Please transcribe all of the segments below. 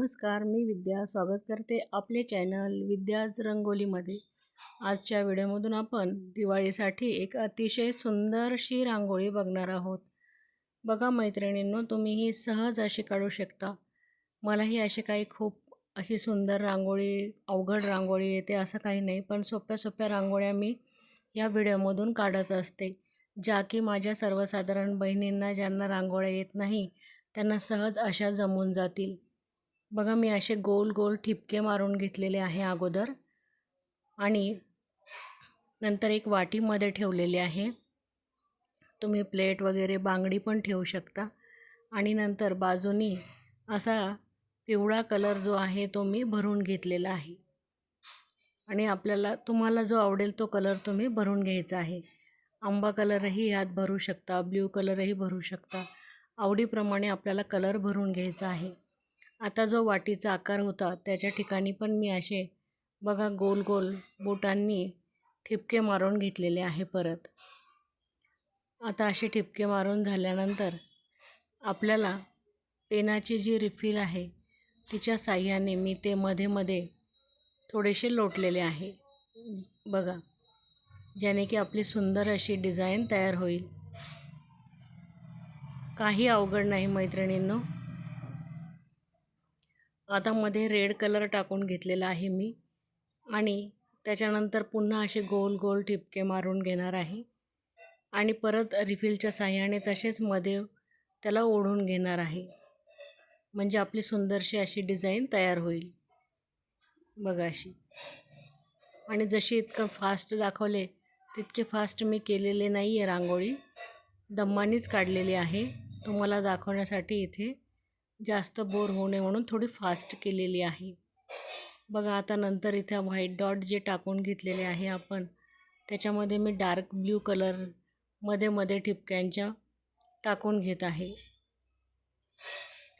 नमस्कार, मी विद्या स्वागत करते आपले चॅनल विद्याज रंगोलीमध्ये। आजच्या व्हिडिओमधून आपण दिवाळीसाठी एक अतिशय सुंदरशी रांगोळी बघणार आहोत। बघा मैत्रिणींनो, तुम्ही ही सहज अशी काढू शकता। मलाही अशी काही खूप अशी सुंदर रांगोळी, अवघड रांगोळी येते असं काही नाही, पण सोप्या सोप्या रांगोळ्या मी या व्हिडिओमधून काढत असते, ज्या की माझ्या सर्वसाधारण बहिणींना ज्यांना रांगोळ्या येत नाही त्यांना सहज अशा जमून जातील। बघा, मी असे गोल गोल ठिपके मारून घेतलेले आहे अगोदर आणि नंतर एक वाटीमध्ये ठेवलेले आहे। तुम्ही प्लेट वगैरे बांगडी पण ठेवू शकता। आणि नंतर बाजूनी असा पिवळा कलर जो आहे तो मी भरून घेतलेला आहे आणि तुम्हाला जो आवडेल तो कलर तुम्ही भरून घ्यायचा आहे। आंबा कलरही यात भरू शकता, ब्ल्यू कलरही भरू शकता, आवडीप्रमाणे आपल्याला कलर भरून घ्यायचा आहे। आता जो वाटीचा आकार होता त्याच्या ठिकाणी पण मी असे बघा गोल गोल बोटांनी ठिपके मारून घेतलेले आहे। परत आता असे ठिपके मारून झाल्यानंतर आपल्याला पेनाची जी रिफिल आहे तिच्या साहाय्याने मी ते मध्ये मध्ये थोडेसे लोटलेले आहे बघा, ज्याने की आपली सुंदर अशी डिझाईन तयार होईल। काही अवघड नाही मैत्रिणींनो। आता मध्ये रेड कलर टाकून घेतलेला आहे मी आणि त्याच्यानंतर पुन्हा असे गोल गोल ठिपके मारून घेणार आहे आणि परत रिफिलच्या साहाय्याने तसेच मध्ये त्याला ओढून घेणार आहे, म्हणजे आपली सुंदरशी अशी डिझाईन तयार होईल बघा अशी। आणि जशी इतकं फास्ट दाखवले तितके फास्ट मी केलेले नाही आहे, रांगोळी दम्मानीच काढलेली आहे। तुम्हाला दाखवण्यासाठी इथे जास्त बोर होऊ नये म्हणून थोडी फास्ट केलेली आहे बघा। आता नंतर इथे व्हाईट डॉट जे टाकून घेतलेले आहे आपण, त्याच्यामध्ये मी डार्क ब्ल्यू कलर मध्ये मध्ये ठिपक्यांच्या टाकून घेत आहे।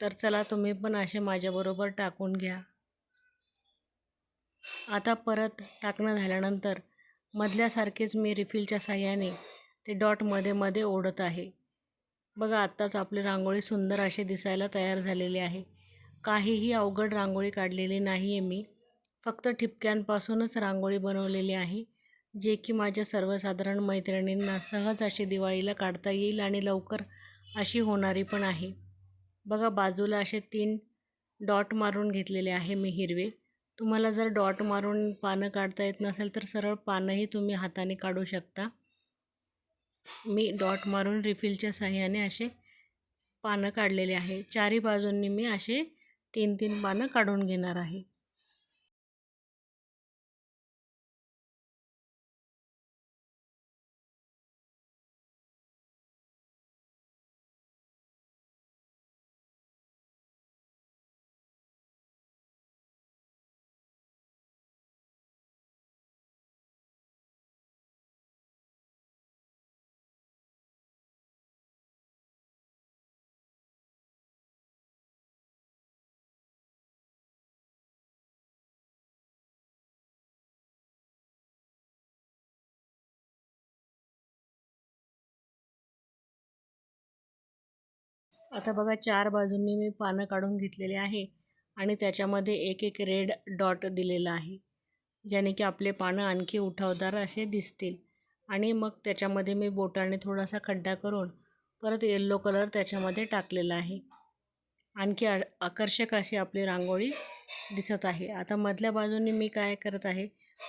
तर चला, तुम्ही पण असे माझ्याबरोबर टाकून घ्या। आता परत टाकणं झाल्यानंतर मधल्यासारखेच मी रिफिलच्या साहाय्याने ते डॉट मध्ये मध्ये ओढत आहे बघा। आत्ताच आपली रांगोळी सुंदर असे दिसायला तयार झालेली आहे। काहीही अवघड रांगोळी काढलेली नाही आहे मी, फक्त ठिपक्यांपासूनच रांगोळी बनवलेली आहे, जे की माझ्या सर्वसाधारण मैत्रिणींना सहज अशी दिवाळीला काढता येईल आणि लवकर अशी होणारी पण आहे बघा। बाजूला असे 3 डॉट मारून घेतलेले आहे मी हिरवे। तुम्हाला जर डॉट मारून पानं काढता येत नसेल तर सरळ पानंही तुम्ही हाताने काढू शकता। मी डॉट मारून रिफिलच्या साहाय्याने असे पानं काढलेले आहे। चारी बाजूंनी मी असे 3-3 पानं काढून घेणार आहे। आता बघा 4 बाजूंनी मी पानं काढून घेतलेले आहे आणि त्याच्यामध्ये एक एक रेड डॉट दिलेला आहे, ज्याने की आपले पानं आणखी उठावदार असे दिसतील। आणि मग त्याच्यामध्ये मी बोटाने थोडासा खड्डा करून परत येल्लो कलर त्याच्यामध्ये टाकलेला आहे। आणखी आकर्षक अशी आपली रांगोळी दिसत आहे। आता मधल्या बाजूनी मी काय करत आहे,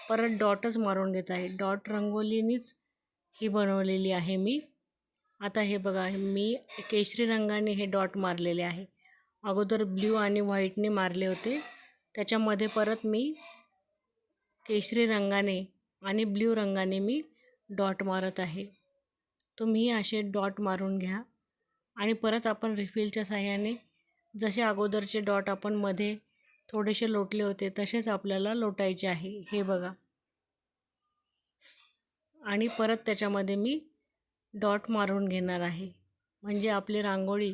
परत डॉटच मारून घेत आहे। डॉट रंगोलीनीच ही बनवलेली आहे मी। आता हे बघा, मी केशरी रंगाने हे डॉट मारलेले आहे। अगोदर ब्ल्यू आणि व्हाईटने मारले होते, त्याच्यामध्ये परत मी केशरी रंगाने आणि ब्ल्यू रंगाने मी डॉट मारत आहे। तुम्ही असे डॉट मारून घ्या आणि परत आपण रिफिलच्या साहाय्याने जसे अगोदरचे डॉट आपण मध्ये थोडेसे लोटले होते तसेच आपल्याला लोटायचे आहे हे बघा। आणि परत त्याच्यामध्ये मी डॉट मारून घेणार आहे, म्हणजे आपली रांगोळी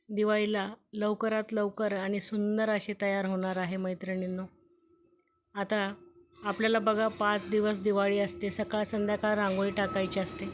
दिवाळीला लवकरात लवकर आणि सुंदर अशी तयार होणार आहे मैत्रिणींनो। आता आपल्याला बघा 5 दिवस दिवाळी असते, सकाळ संध्याकाळ रांगोळी टाकायची असते।